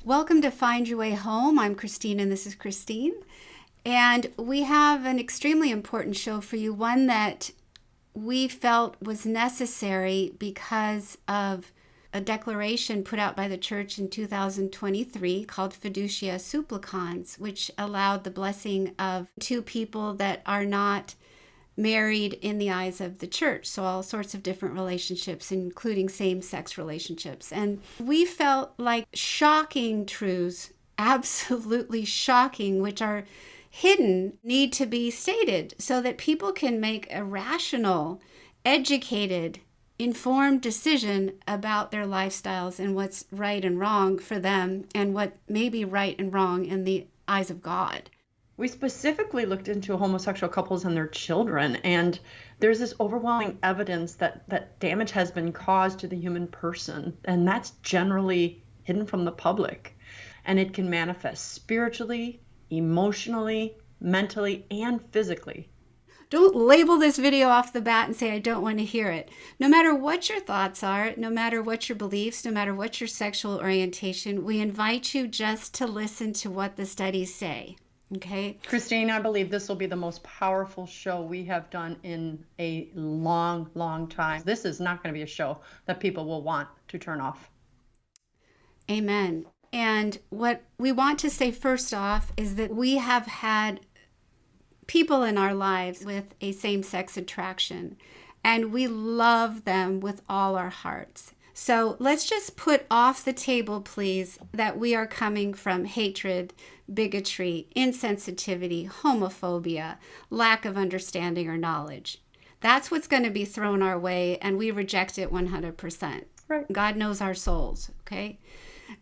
Welcome to Find Your Way Home. I'm Christine and this is Christine. And we have an extremely important show for you, one that we felt was necessary because of a declaration put out by the church in 2023 called Fiducia Supplicans, which allowed the blessing of two people that are not married in the eyes of the church. So all sorts of different relationships, including same-sex relationships. And we felt like shocking truths, absolutely shocking, which are hidden, need to be stated so that people can make a rational, educated, informed decision about their lifestyles and what's right and wrong for them and what may be right and wrong in the eyes of God. We specifically looked into homosexual couples and their children, and there's this overwhelming evidence that damage has been caused to the human person, and that's generally hidden from the public. And it can manifest spiritually, emotionally, mentally, and physically. Don't label this video off the bat and say, I don't want to hear it. No matter what your thoughts are, no matter what your beliefs, no matter what your sexual orientation, we invite you just to listen to what the studies say. Okay. Christine, I believe this will be the most powerful show we have done in a long, long time. This is not going to be a show that people will want to turn off. Amen. And what we want to say first off is that we have had people in our lives with a same-sex attraction, and we love them with all our hearts. So let's just put off the table, please, that we are coming from hatred, bigotry, insensitivity, homophobia, lack of understanding or knowledge. That's what's going to be thrown our way, and we reject it 100%. Right. God knows our souls, okay?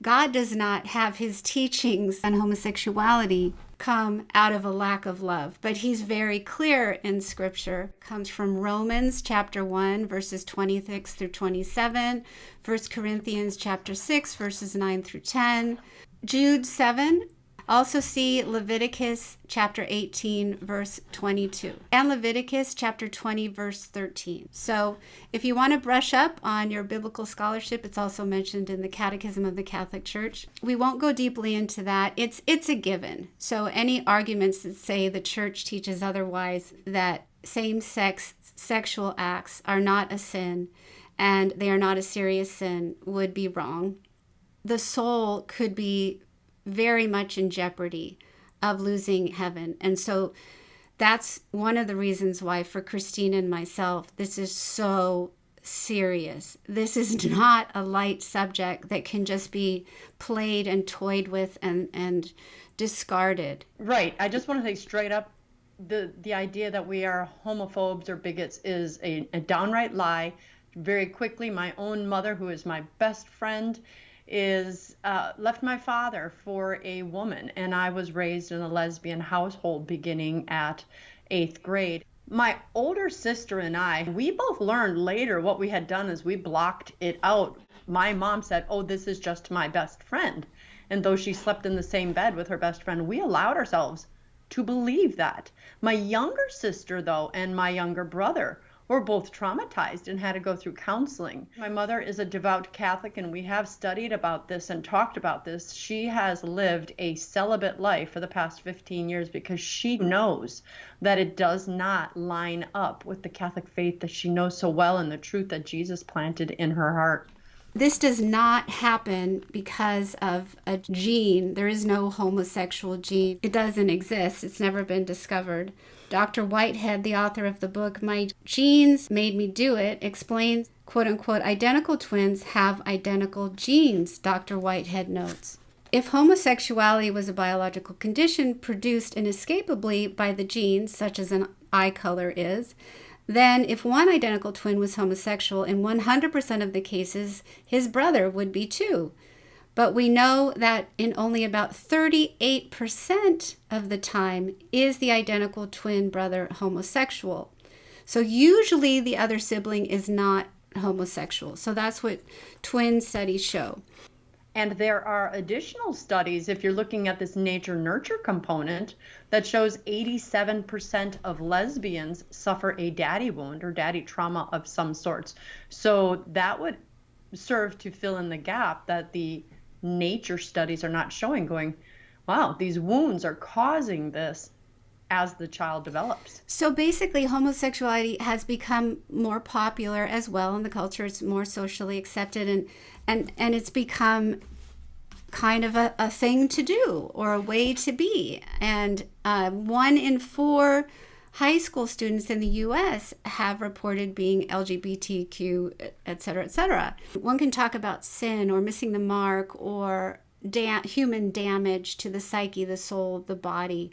God does not have his teachings on homosexuality come out of a lack of love, but he's very clear in Scripture. It comes from Romans chapter 1, verses 26 through 27, 1 Corinthians chapter 6, verses 9 through 10, Jude 7. Also see Leviticus chapter 18, verse 22, and Leviticus chapter 20, verse 13. So if you want to brush up on your biblical scholarship, it's also mentioned in the Catechism of the Catholic Church. We won't go deeply into that. It's a given. So any arguments that say the church teaches otherwise, that same-sex sexual acts are not a sin and they are not a serious sin, would be wrong. The soul could be very much in jeopardy of losing heaven. And so that's one of the reasons why for Christine and myself, this is so serious. This is not a light subject that can just be played and toyed with and discarded. Right. I just want to say straight up, the idea that we are homophobes or bigots is a downright lie. Very quickly, my own mother, who is my best friend, left my father for a woman, and I was raised in a lesbian household beginning at 8th grade. My older sister and I, we both learned later what we had done is we blocked it out. My mom said, oh, this is just my best friend. And though she slept in the same bed with her best friend, we allowed ourselves to believe that. My younger sister, though, and my younger brother were both traumatized and had to go through counseling. My mother is a devout Catholic, and we have studied about this and talked about this. She has lived a celibate life for the past 15 years because she knows that it does not line up with the Catholic faith that she knows so well and the truth that Jesus planted in her heart. This does not happen because of a gene. There is no homosexual gene. It doesn't exist. It's never been discovered. Dr. Whitehead, the author of the book, My Genes Made Me Do It, explains, quote unquote, identical twins have identical genes, Dr. Whitehead notes. If homosexuality was a biological condition produced inescapably by the genes, such as an eye color is, then if one identical twin was homosexual, in 100% of the cases, his brother would be too. But we know that in only about 38% of the time is the identical twin brother homosexual. So usually the other sibling is not homosexual. So that's what twin studies show. And there are additional studies, if you're looking at this nature-nurture component, that shows 87% of lesbians suffer a daddy wound or daddy trauma of some sorts. So that would serve to fill in the gap that the nature studies are not showing, going, wow, these wounds are causing this as the child develops. So basically, homosexuality has become more popular as well in the culture. It's more socially accepted, and it's become kind of a thing to do or a way to be. And 1 in 4 high school students in the U.S. have reported being LGBTQ, et cetera, et cetera. One can talk about sin or missing the mark or human damage to the psyche, the soul, the body,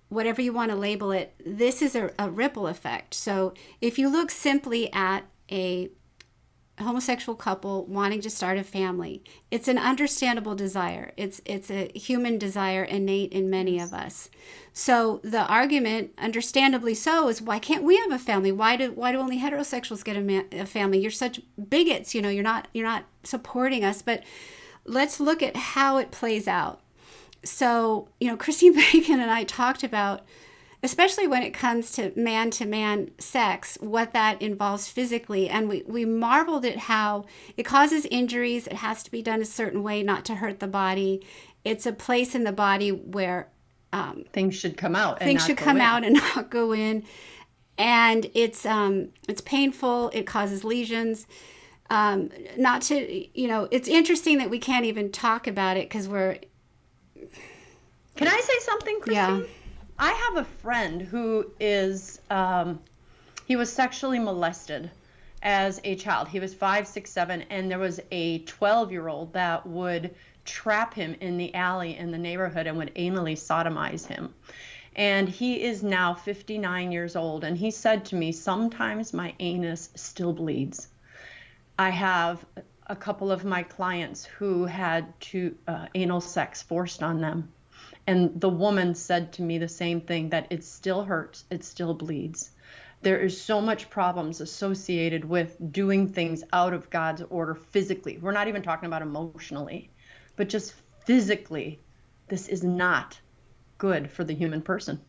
whatever you want to label it. This is a ripple effect. So if you look simply at a homosexual couple wanting to start a family, it's an understandable desire. It's a human desire innate in many of us. So the argument, understandably so, is why can't we have a family? Why do only heterosexuals get a family? You're such bigots. You're not supporting us. But let's look at how it plays out. So, Christine Bacon and I talked about, especially when it comes to man sex, what that involves physically. And we marveled at how it causes injuries. It has to be done a certain way not to hurt the body. It's a place in the body where things should come out. Things should come out and not go in. And it's painful. It causes lesions. It's interesting that we can't even talk about it because we're... Can I say something, Christine? Yeah. I have a friend who is, he was sexually molested as a child. He was 5, 6, 7, and there was a 12-year-old that would trap him in the alley in the neighborhood and would anally sodomize him. And he is now 59 years old, and he said to me, sometimes my anus still bleeds. I have a couple of my clients who had anal sex forced on them. And the woman said to me the same thing, that it still hurts, it still bleeds. There is so much problems associated with doing things out of God's order physically. We're not even talking about emotionally, but just physically. This is not good for the human person.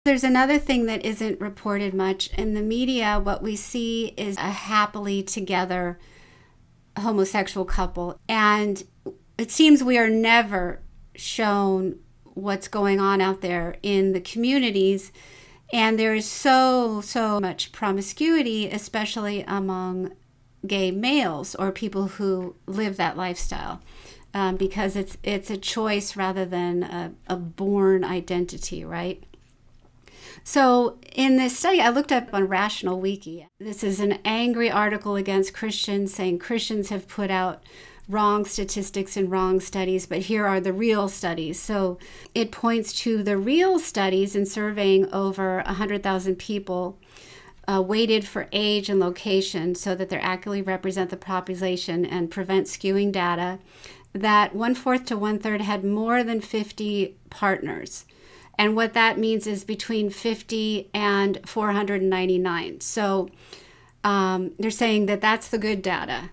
There's another thing that isn't reported much in the media. What we see is a happily together homosexual couple. And it seems we are never shown what's going on out there in the communities, and there is so much promiscuity, especially among gay males or people who live that lifestyle, because it's a choice rather than a born identity, right? So in this study, I looked up on Rational Wiki. This is an angry article against Christians, saying Christians have put out wrong statistics and wrong studies, but here are the real studies. So it points to the real studies in surveying over 100,000 people, weighted for age and location so that they accurately represent the population and prevent skewing data, that 1/4 to 1/3 had more than 50 partners. And what that means is between 50 and 499. So they're saying that that's the good data.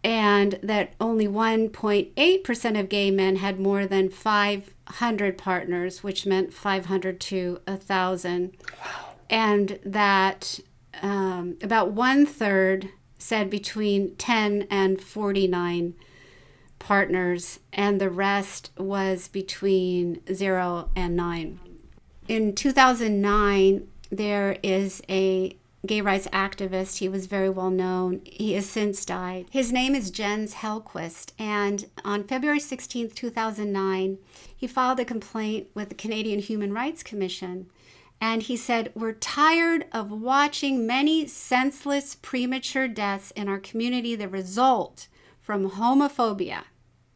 And that only 1.8% of gay men had more than 500 partners, which meant 500 to 1,000. Wow. And that about 1/3 said between 10 and 49 partners, and the rest was between 0 and 9. In 2009, there is a gay rights activist. He was very well known. He has since died. His name is Jens Hellquist, and on February 16th, 2009, he filed a complaint with the Canadian Human Rights Commission, and he said, "We're tired of watching many senseless premature deaths in our community that result from homophobia."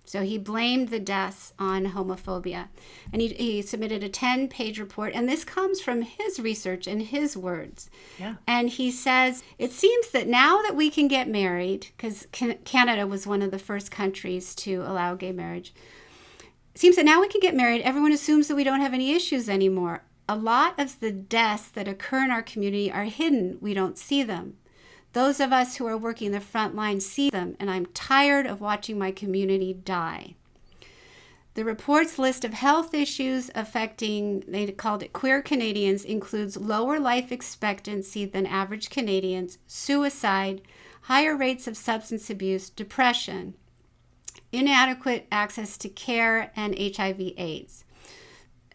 So he blamed the deaths on homophobia. And he submitted a 10-page report. And this comes from his research and his words. Yeah. And he says, it seems that now that we can get married, because Canada was one of the first countries to allow gay marriage, it seems that now we can get married, everyone assumes that we don't have any issues anymore. A lot of the deaths that occur in our community are hidden. We don't see them. Those of us who are working the front line see them, and I'm tired of watching my community die. The report's list of health issues affecting, they called it queer Canadians, includes lower life expectancy than average Canadians, suicide, higher rates of substance abuse, depression. inadequate access to care, and HIV/AIDS.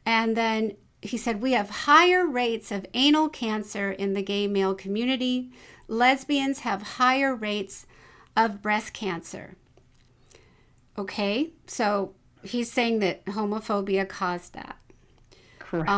And then he said, we have higher rates of anal cancer in the gay male community. Lesbians have higher rates of breast cancer. Okay, so he's saying that homophobia caused that. Correct.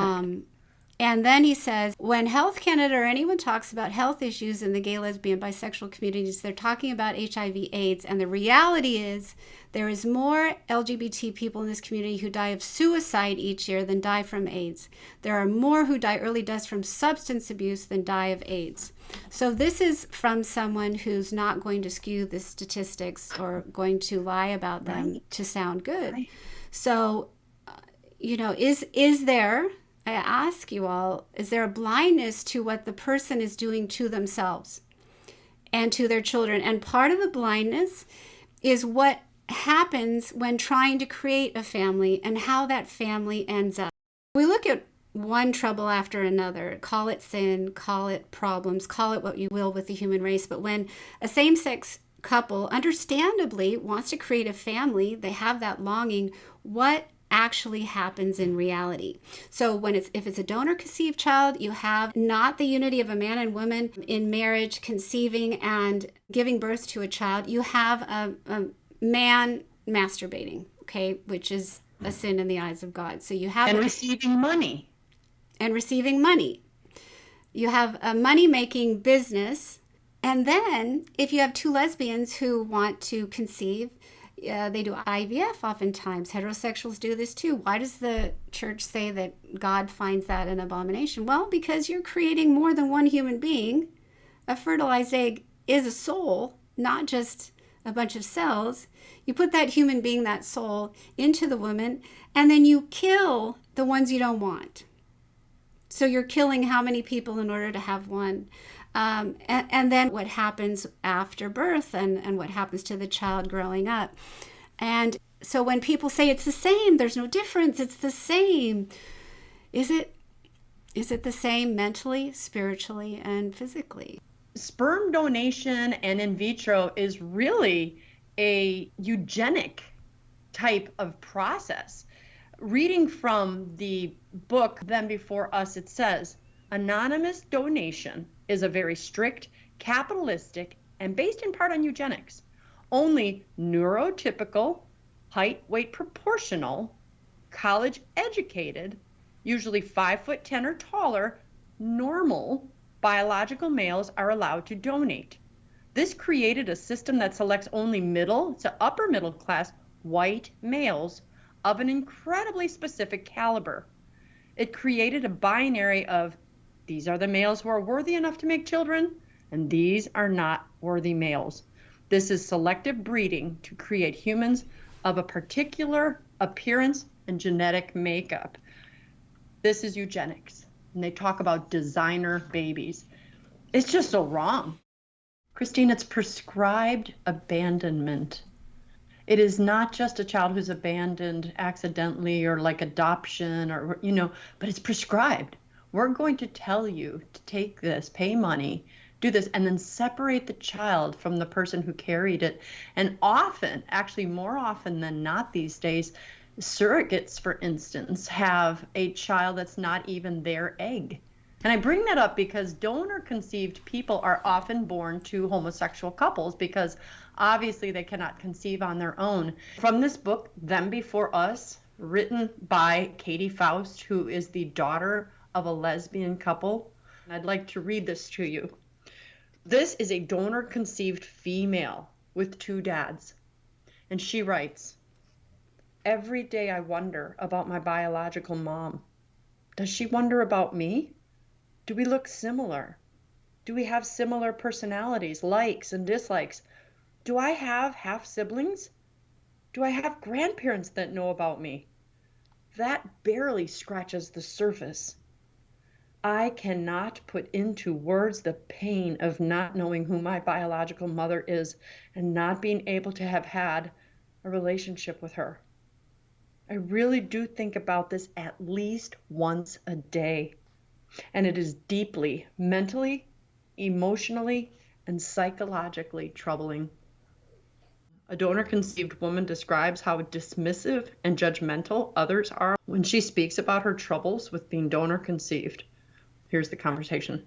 And then he says, when Health Canada or anyone talks about health issues in the gay, lesbian, bisexual communities, they're talking about HIV/AIDS. And the reality is there is more LGBT people in this community who die of suicide each year than die from AIDS. There are more who die early deaths from substance abuse than die of AIDS. So this is from someone who's not going to skew the statistics or going to lie about them to sound good. Right. So, is there... I ask you all, is there a blindness to what the person is doing to themselves and to their children? And part of the blindness is what happens when trying to create a family and how that family ends up. We look at one trouble after another, call it sin, call it problems, call it what you will with the human race. But when a same-sex couple understandably wants to create a family, they have that longing, what actually happens in reality? So if it's a donor conceived child, you have not the unity of a man and woman in marriage conceiving and giving birth to a child. You have a man masturbating, okay, which is a sin in the eyes of God. So you have receiving money. And receiving money. You have a money-making business. And then if you have two lesbians who want to conceive, they do IVF oftentimes. Heterosexuals do this too. Why does the church say that God finds that an abomination? Well, because you're creating more than one human being. A fertilized egg is a soul, not just a bunch of cells. You put that human being, that soul, into the woman, and then you kill the ones you don't want. So you're killing how many people in order to have one? And then what happens after birth and what happens to the child growing up. And so when people say it's the same, there's no difference, it's the same. Is it the same mentally, spiritually, and physically? Sperm donation and in vitro is really a eugenic type of process. Reading from the book, Them Before Us, it says, anonymous donation is a very strict, capitalistic, and based in part on eugenics. Only neurotypical, height, weight proportional, college educated, usually 5'10" or taller, normal biological males are allowed to donate. This created a system that selects only middle to upper middle class white males of an incredibly specific caliber. It created a binary of these are the males who are worthy enough to make children, and these are not worthy males. This is selective breeding to create humans of a particular appearance and genetic makeup. This is eugenics, and they talk about designer babies. It's just so wrong. Christine, it's prescribed abandonment. It is not just a child who's abandoned accidentally or like adoption or, but it's prescribed. We're going to tell you to take this, pay money, do this, and then separate the child from the person who carried it. And often, actually more often than not these days, surrogates, for instance, have a child that's not even their egg. And I bring that up because donor-conceived people are often born to homosexual couples because obviously they cannot conceive on their own. From this book, Them Before Us, written by Katie Faust, who is the daughter of a lesbian couple. I'd like to read this to you. This is a donor-conceived female with two dads. And she writes, every day I wonder about my biological mom. Does she wonder about me? Do we look similar? Do we have similar personalities, likes and dislikes? Do I have half-siblings? Do I have grandparents that know about me? That barely scratches the surface. I cannot put into words the pain of not knowing who my biological mother is and not being able to have had a relationship with her. I really do think about this at least once a day, and it is deeply mentally, emotionally, and psychologically troubling. A donor-conceived woman describes how dismissive and judgmental others are when she speaks about her troubles with being donor-conceived. Here's the conversation.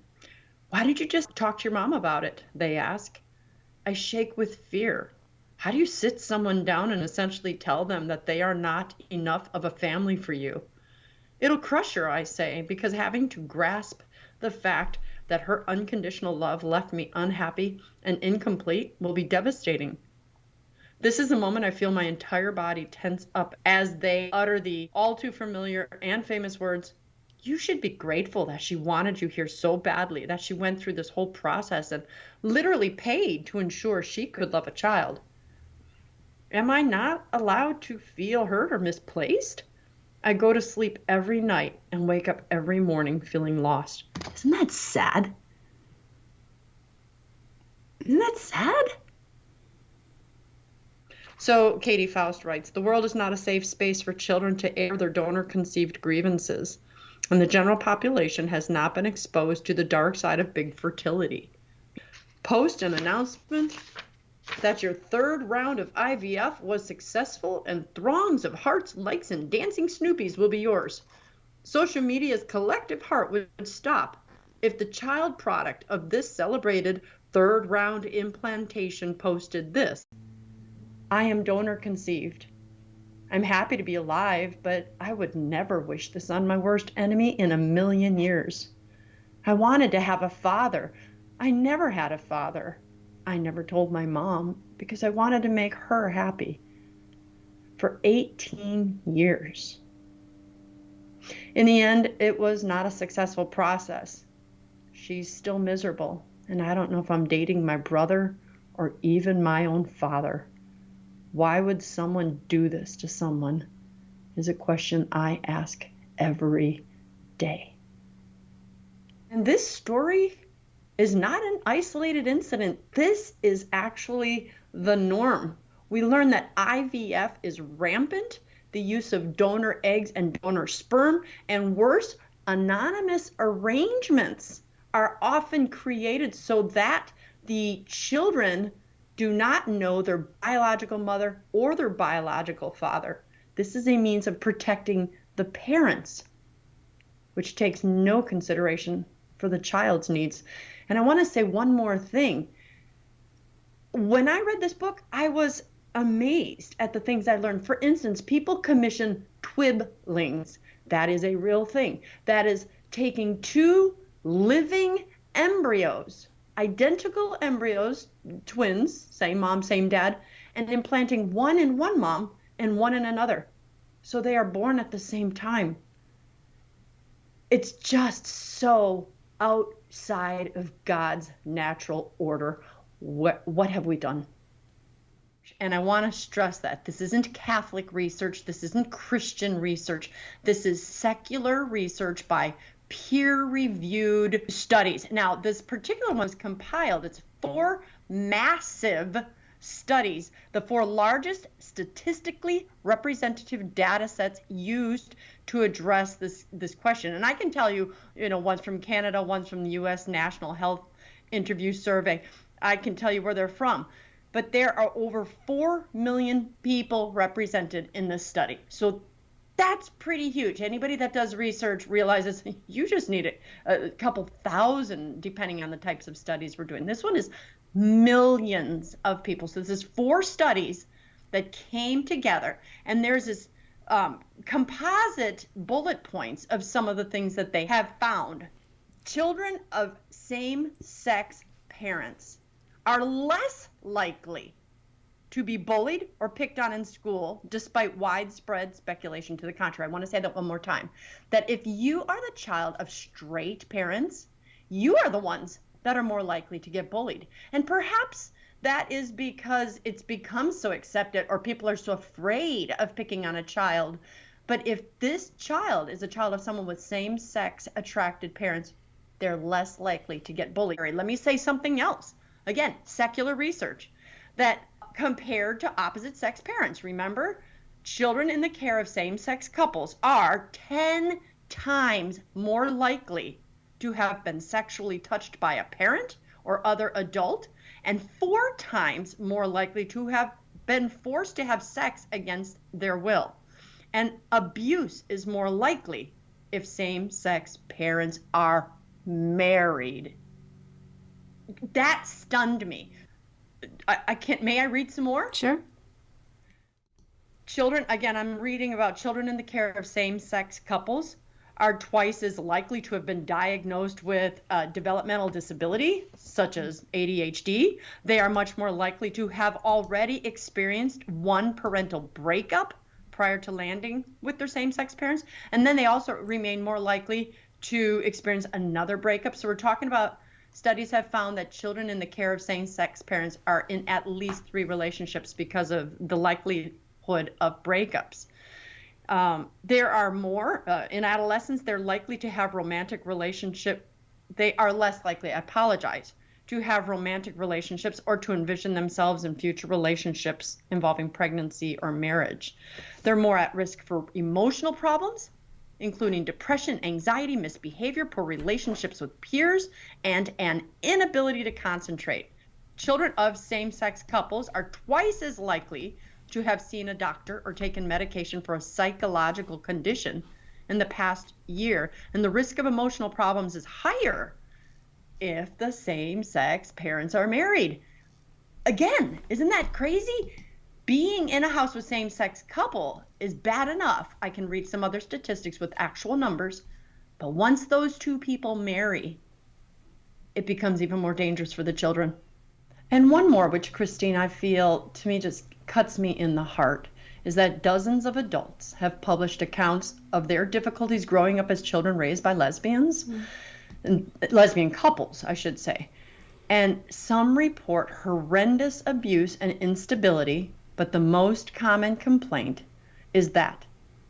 Why did you just talk to your mom about it? They ask. I shake with fear. How do you sit someone down and essentially tell them that they are not enough of a family for you? It'll crush her, I say, because having to grasp the fact that her unconditional love left me unhappy and incomplete will be devastating. This is the moment I feel my entire body tense up as they utter the all too familiar and famous words, you should be grateful that she wanted you here so badly, that she went through this whole process and literally paid to ensure she could love a child. Am I not allowed to feel hurt or misplaced? I go to sleep every night and wake up every morning feeling lost. Isn't that sad? Isn't that sad? So Katie Faust writes, the world is not a safe space for children to air their donor-conceived grievances, and the general population has not been exposed to the dark side of big fertility. Post an announcement that your third round of IVF was successful and throngs of hearts, likes, and dancing Snoopies will be yours. Social media's collective heart would stop if the child product of this celebrated third round implantation posted this. I am donor conceived. I'm happy to be alive, but I would never wish this on my worst enemy in a million years. I wanted to have a father. I never had a father. I never told my mom because I wanted to make her happy. For 18 years. In the end, it was not a successful process. She's still miserable, and I don't know if I'm dating my brother or even my own father. Why would someone do this to someone? Is a question I ask every day. And this story is not an isolated incident. This is actually the norm. We learn that IVF is rampant, the use of donor eggs and donor sperm, and worse, anonymous arrangements are often created so that the children do not know their biological mother or their biological father. This is a means of protecting the parents, which takes no consideration for the child's needs. And I want to say one more thing. When I read this book, I was amazed at the things I learned. For instance, people commission twiblings. That is a real thing. That is taking two living embryos, identical embryos, twins, same mom, same dad, and implanting one in one mom and one in another. So they are born at the same time. It's just so outside of God's natural order. What have we done? And I want to stress that this isn't Catholic research. This isn't Christian research. This is secular research by peer-reviewed studies. Now, this particular one is compiled. It's 4 massive studies, the 4 largest statistically representative data sets used to address this question. And I can tell you, one's from Canada, one's from the U.S. National Health Interview Survey. I can tell you where they're from. But there are over 4 million people represented in this study. So that's pretty huge. Anybody that does research realizes you just need a couple thousand, depending on the types of studies we're doing. This one is millions of people. So this is 4 studies that came together, and there's this composite bullet points of some of the things that they have found. Children of same-sex parents are less likely to be bullied or picked on in school, despite widespread speculation to the contrary. I want to say that one more time, that if you are the child of straight parents, you are the ones that are more likely to get bullied. And perhaps that is because it's become so accepted, or people are so afraid of picking on a child. But if this child is a child of someone with same-sex attracted parents, they're less likely to get bullied. Let me say something else. Again, secular research that compared to opposite sex parents, remember, children in the care of same-sex couples are 10 times more likely to have been sexually touched by a parent or other adult, and 4 times more likely to have been forced to have sex against their will. And abuse is more likely if same-sex parents are married. That stunned me. I can't, may I read some more? Sure. Children, again, I'm reading about children in the care of same-sex couples are twice as likely to have been diagnosed with developmental disability, such as ADHD. They are much more likely to have already experienced one parental breakup prior to landing with their same-sex parents. And then they also remain more likely to experience another breakup. So we're talking about studies have found that children in the care of same-sex parents are in at least 3 relationships because of the likelihood of breakups. There are more in adolescence. They're likely to have romantic relationship. They are less likely, I apologize, to have romantic relationships or to envision themselves in future relationships involving pregnancy or marriage. They're more at risk for emotional problems, including depression, anxiety, misbehavior, poor relationships with peers, and an inability to concentrate. Children of same-sex couples are twice as likely to have seen a doctor or taken medication for a psychological condition in the past year. And the risk of emotional problems is higher if the same-sex parents are married. Again, isn't that crazy? Being in a house with same-sex couple is bad enough. I can read some other statistics with actual numbers, but once those 2 people marry, it becomes even more dangerous for the children. And one more, which Christine, I feel to me just cuts me in the heart, is that dozens of adults have published accounts of their difficulties growing up as children raised by lesbians, and lesbian couples, I should say. And some report horrendous abuse and instability, but the most common complaint is that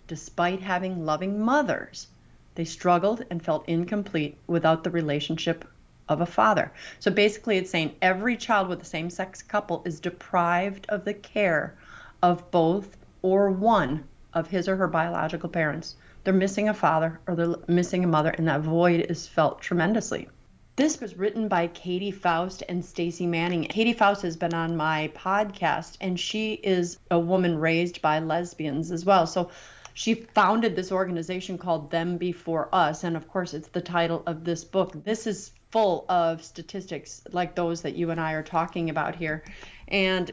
despite having loving mothers, they struggled and felt incomplete without the relationship of a father. So basically it's saying every child with a same-sex couple is deprived of the care of both or one of his or her biological parents. They're missing a father or they're missing a mother, and that void is felt tremendously. This was written by Katie Faust and Stacey Manning. Katie Faust has been on my podcast, and she is a woman raised by lesbians as well. So she founded this organization called Them Before Us, and of course it's the title of this book. This is full of statistics like those that you and I are talking about here. And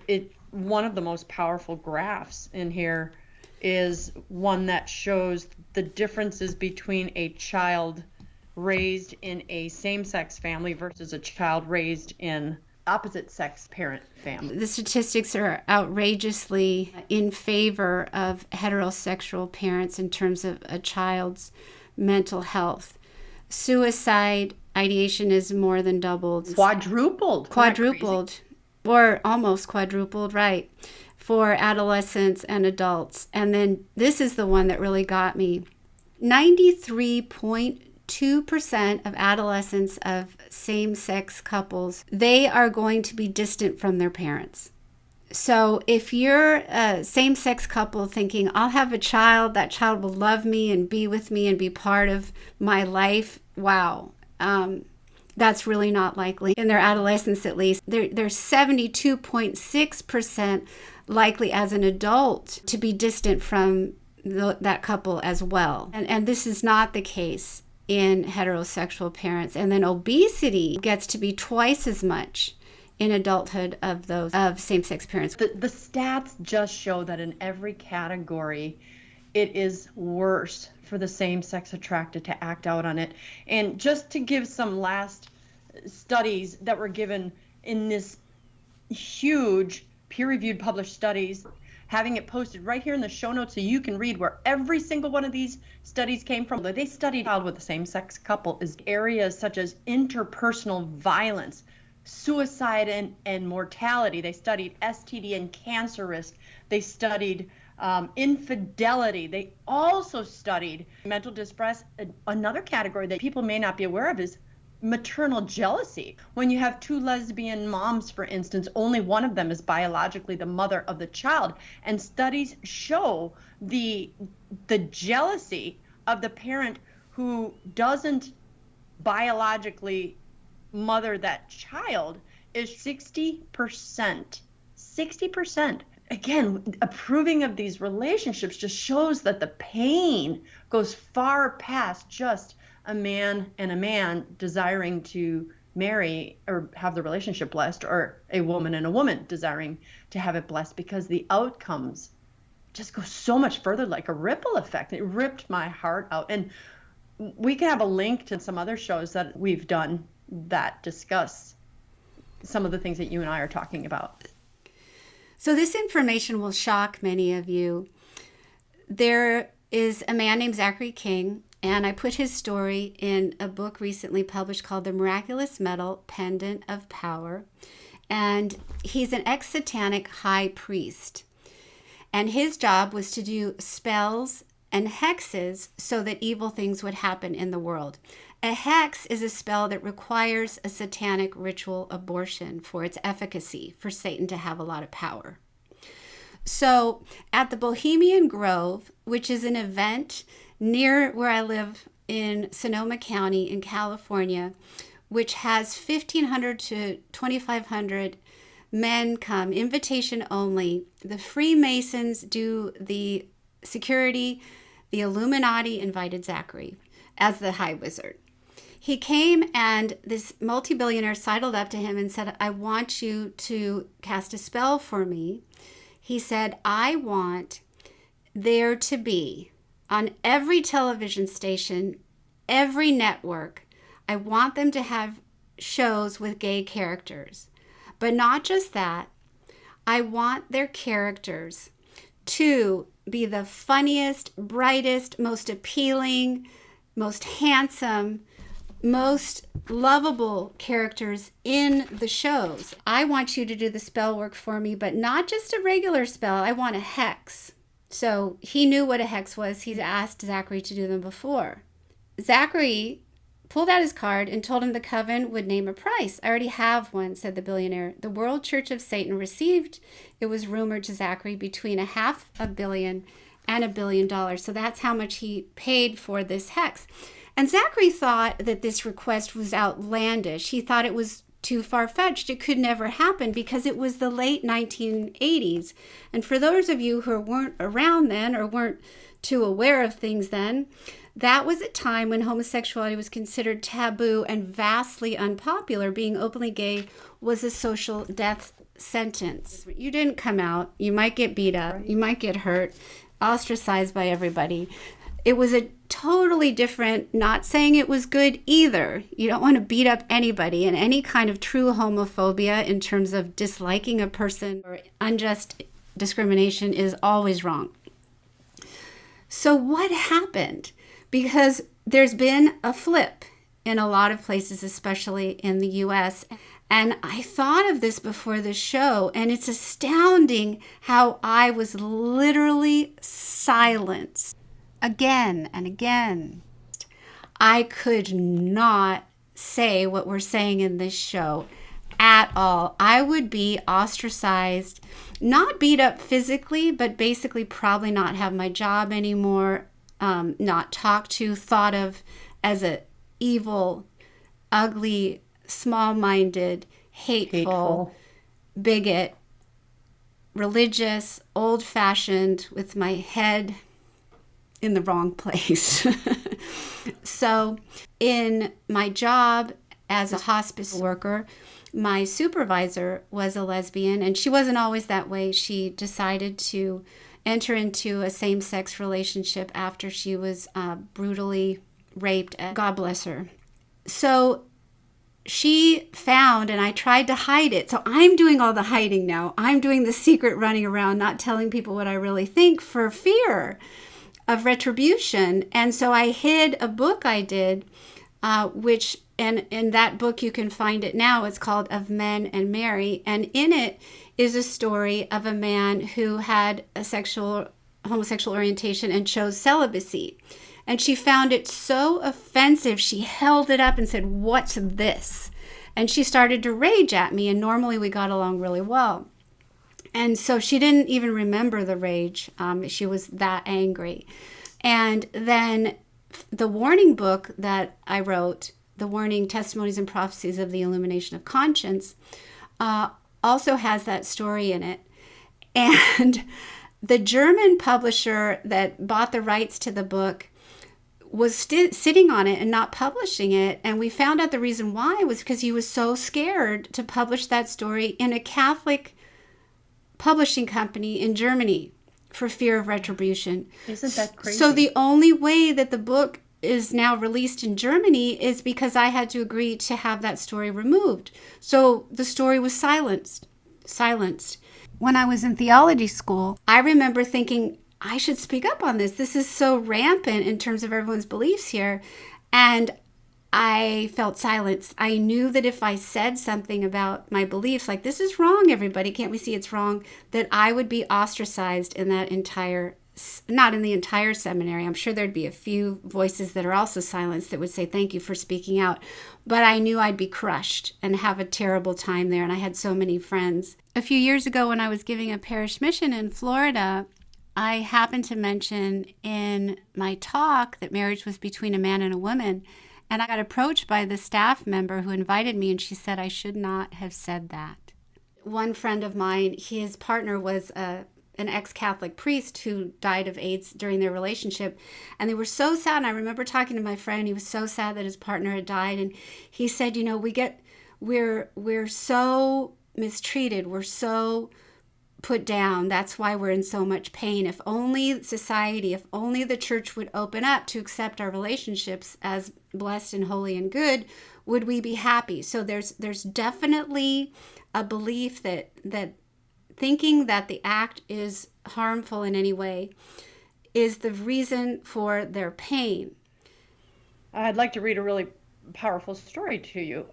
one of the most powerful graphs in here is one that shows the differences between a child raised in a same-sex family versus a child raised in opposite-sex parent family. The statistics are outrageously in favor of heterosexual parents in terms of a child's mental health. Suicide ideation is more than doubled. Quadrupled. Or almost quadrupled, right, for adolescents and adults. And then this is the one that really got me. 93.2% of adolescents of same-sex couples, they are going to be distant from their parents. So if you're a same-sex couple thinking, I'll have a child, that child will love me and be with me and be part of my life, wow. That's really not likely. In their adolescence, at least, they're 72.6% likely as an adult to be distant from that couple as well. And this is not the case in heterosexual parents. And then obesity gets to be twice as much in adulthood of those of same-sex parents. The stats just show that in every category, it is worse for the same-sex attracted to act out on it. And just to give some last studies that were given in this huge peer-reviewed published studies, having it posted right here in the show notes so you can read where every single one of these studies came from. They studied child with a same-sex couple is areas such as interpersonal violence, suicide and mortality. They studied STD and cancer risk. They studied infidelity. They also studied mental distress. Another category that people may not be aware of is maternal jealousy. When you have 2 lesbian moms, for instance, only one of them is biologically the mother of the child. And studies show the jealousy of the parent who doesn't biologically mother that child is 60%. 60%. again, approving of these relationships just shows that the pain goes far past just a man and a man desiring to marry or have the relationship blessed, or a woman and a woman desiring to have it blessed, because the outcomes just go so much further, like a ripple effect. It ripped my heart out. And we can have a link to some other shows that we've done that discuss some of the things that you and I are talking about. So this information will shock many of you. There is a man named Zachary King, and I put his story in a book recently published called The Miraculous Metal Pendant of Power. And he's an ex-satanic high priest. And his job was to do spells and hexes so that evil things would happen in the world. A hex is a spell that requires a satanic ritual abortion for its efficacy, for Satan to have a lot of power. So at the Bohemian Grove, which is an event near where I live in Sonoma County in California, which has 1,500 to 2,500 men come, invitation only. The Freemasons do the security. The Illuminati invited Zachary as the high wizard. He came, and this multi-billionaire sidled up to him and said, I want you to cast a spell for me. He said, I want there to be on every television station, every network, I want them to have shows with gay characters. But not just that, I want their characters to be the funniest, brightest, most appealing, most handsome, most lovable characters in the shows. I want you to do the spell work for me, but not just a regular spell. I want a hex. So he knew what a hex was. He'd asked Zachary to do them before. Zachary pulled out his card and told him the coven would name a price. I already have one, said the billionaire. The World Church of Satan received, it was rumored to Zachary, between $500 million and $1 billion. So that's how much he paid for this hex. And Zachary thought that this request was outlandish. He thought it was too far-fetched. It could never happen because it was the late 1980s. And for those of you who weren't around then or weren't too aware of things then, that was a time when homosexuality was considered taboo and vastly unpopular. Being openly gay was a social death sentence. You didn't come out. You might get beat up. You might get hurt, ostracized by everybody. It was a totally different, not saying it was good either. You don't want to beat up anybody, and any kind of true homophobia in terms of disliking a person or unjust discrimination is always wrong. So what happened? Because there's been a flip in a lot of places, especially in the U.S. And I thought of this before the show, and it's astounding how I was literally silenced again and again. I could not say what we're saying in this show at all. I would be ostracized, not beat up physically, but basically probably not have my job anymore. Not talked to, thought of as a evil, ugly, small-minded, hateful, bigot, religious, old-fashioned, with my head in the wrong place. So in my job as a hospice worker, my supervisor was a lesbian, and she wasn't always that way. She decided to enter into a same-sex relationship after she was brutally raped. God bless her. So she found, and I tried to hide it. So I'm doing all the hiding now. I'm doing the secret running around, not telling people what I really think for fear of retribution. And so I hid a book I did, which, and in that book you can find it now. It's called Of Men and Mary. And in it is a story of a man who had a homosexual orientation and chose celibacy. And she found it so offensive, she held it up and said, "What's this?" And she started to rage at me, and normally we got along really well. And so she didn't even remember the rage. She was that angry. And then the warning book that I wrote, the Warning Testimonies and Prophecies of the Illumination of Conscience, also has that story in it. And the German publisher that bought the rights to the book was sitting on it and not publishing it. And we found out the reason why was because he was so scared to publish that story in a Catholic publishing company in Germany for fear of retribution. Isn't that crazy? So the only way that the book is now released in Germany is because I had to agree to have that story removed. So the story was silenced. When I was in theology school, I remember thinking, I should speak up on this. This is so rampant in terms of everyone's beliefs here. And I felt silenced. I knew that if I said something about my beliefs, like, this is wrong, everybody, can't we see it's wrong, that I would be ostracized in that not in the entire seminary. I'm sure there'd be a few voices that are also silenced that would say, thank you for speaking out. But I knew I'd be crushed and have a terrible time there. And I had so many friends. A few years ago, when I was giving a parish mission in Florida, I happened to mention in my talk that marriage was between a man and a woman. And I got approached by the staff member who invited me, and she said I should not have said that. One friend of mine, his partner was an ex-Catholic priest who died of AIDS during their relationship. And they were so sad. And I remember talking to my friend. He was so sad that his partner had died. And he said, we're so mistreated. We're so put down. That's why we're in so much pain. If only society, if only the church would open up to accept our relationships as blessed and holy and good, would we be happy? So there's definitely a belief that thinking that the act is harmful in any way is the reason for their pain. I'd like to read a really powerful story to you.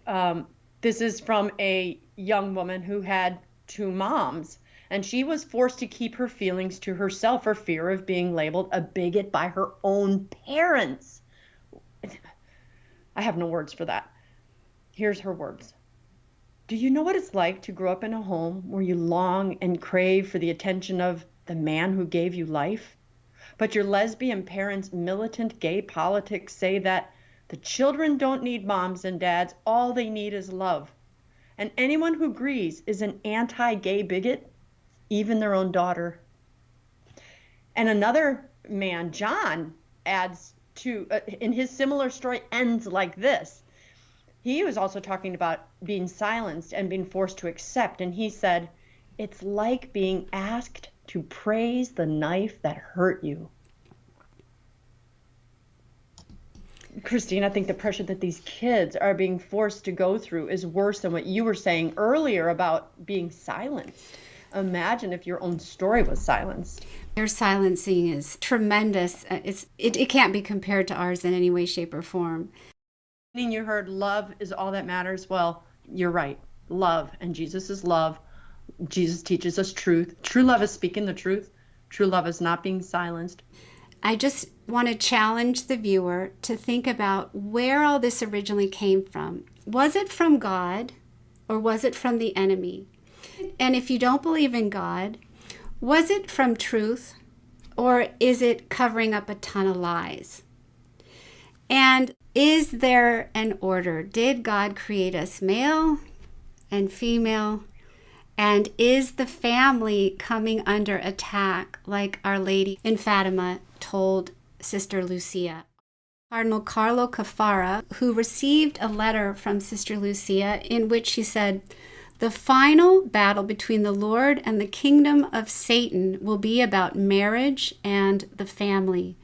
This is from a young woman who had two moms, and she was forced to keep her feelings to herself for fear of being labeled a bigot by her own parents. I have no words for that. Here's her words. Do you know what it's like to grow up in a home where you long and crave for the attention of the man who gave you life? But your lesbian parents' militant gay politics say that the children don't need moms and dads, all they need is love. And anyone who agrees is an anti-gay bigot, even their own daughter. And another man, John, adds to, in his similar story, ends like this. He was also talking about being silenced and being forced to accept. And he said, it's like being asked to praise the knife that hurt you. Christine, I think the pressure that these kids are being forced to go through is worse than what you were saying earlier about being silenced. Imagine if your own story was silenced. Their silencing is tremendous. It can't be compared to ours in any way, shape, or form. You heard love is all that matters. Well, you're right. Love. And Jesus is love. Jesus teaches us truth. True love is speaking the truth. True love is not being silenced. I just want to challenge the viewer to think about where all this originally came from. Was it from God or was it from the enemy? And if you don't believe in God, was it from truth or is it covering up a ton of lies? And is there an order? Did God create us male and female? And is the family coming under attack like Our Lady in Fatima told Sister Lucia? Cardinal Carlo Caffarra, who received a letter from Sister Lucia in which she said, the final battle between the Lord and the kingdom of Satan will be about marriage and the family.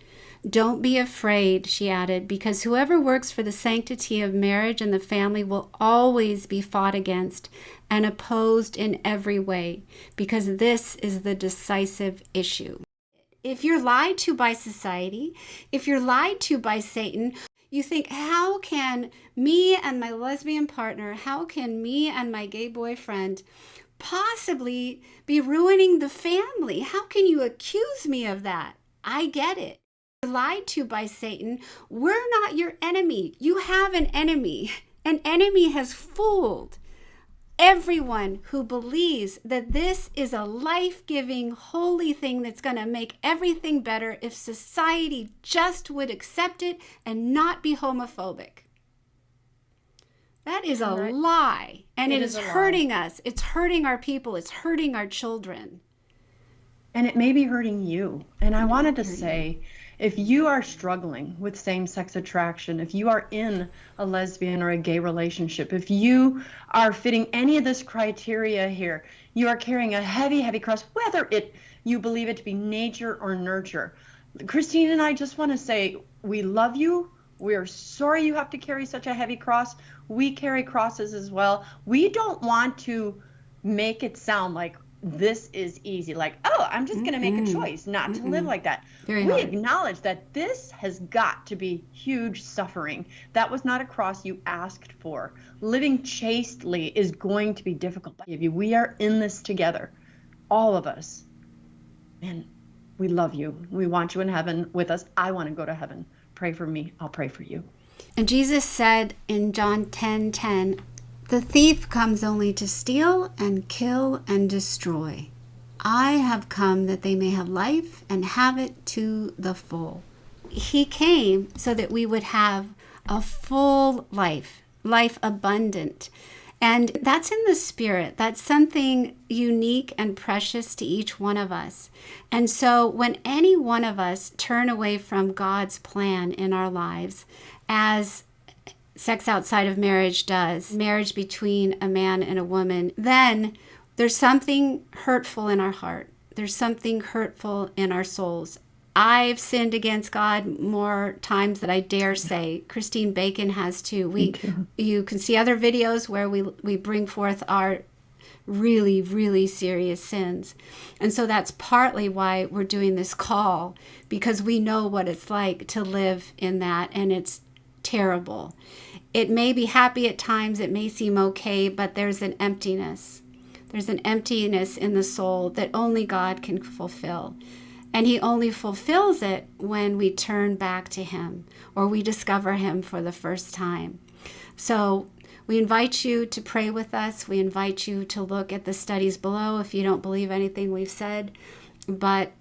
Don't be afraid, she added, because whoever works for the sanctity of marriage and the family will always be fought against and opposed in every way, because this is the decisive issue. If you're lied to by society, if you're lied to by Satan, you think, how can me and my lesbian partner, how can me and my gay boyfriend possibly be ruining the family? How can you accuse me of that? I get it. You're lied to by Satan. We're not your enemy. You have an enemy. An enemy has fooled everyone who believes that this is a life-giving, holy thing that's going to make everything better if society just would accept it and not be homophobic. That is a lie, and it is hurting us. It's hurting our people. It's hurting our children. and it may be hurting you. And I wanted to say, if you are struggling with same-sex attraction, if you are in a lesbian or a gay relationship, if you are fitting any of this criteria here, you are carrying a heavy, heavy cross, whether you believe it to be nature or nurture. Christine and I just want to say, we love you. We are sorry you have to carry such a heavy cross. We carry crosses as well. We don't want to make it sound like this is easy, like, oh, I'm just going to make a choice not to live like that. We acknowledge that this has got to be huge suffering. That was not a cross you asked for. Living chastely is going to be difficult. We are in this together, all of us. And we love you. We want you in heaven with us. I want to go to heaven. Pray for me. I'll pray for you. And Jesus said in John 10:10, the thief comes only to steal and kill and destroy. I have come that they may have life and have it to the full. He came so that we would have a full life, life abundant. And that's in the Spirit. That's something unique and precious to each one of us. And so when any one of us turn away from God's plan in our lives, as sex outside of marriage does, marriage between a man and a woman, then there's something hurtful in our heart. There's something hurtful in our souls. I've sinned against God more times than I dare say. Christine Bacon has too. You can see other videos where we bring forth our really, really serious sins. And so that's partly why we're doing this call, because we know what it's like to live in that, and it's terrible. It may be happy at times, it may seem okay, but there's an emptiness. There's an emptiness in the soul that only God can fulfill. And he only fulfills it when we turn back to him or we discover him for the first time. So we invite you to pray with us. We invite you to look at the studies below if you don't believe anything we've said. But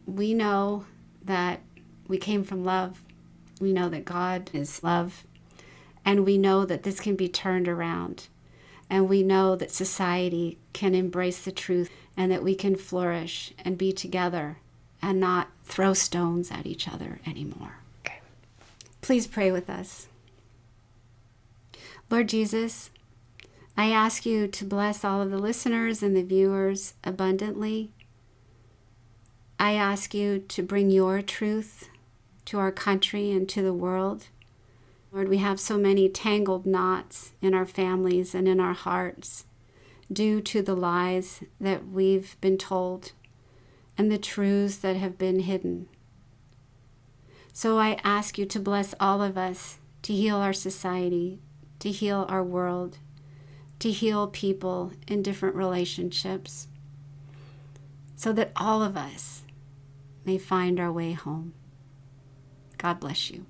we know that we came from love. We know that God is love. And we know that this can be turned around. And we know that society can embrace the truth and that we can flourish and be together and not throw stones at each other anymore. Okay. Please pray with us. Lord Jesus, I ask you to bless all of the listeners and the viewers abundantly. I ask you to bring your truth to our country and to the world. Lord, we have so many tangled knots in our families and in our hearts due to the lies that we've been told and the truths that have been hidden. So I ask you to bless all of us to heal our society, to heal our world, to heal people in different relationships, so that all of us may find our way home. God bless you.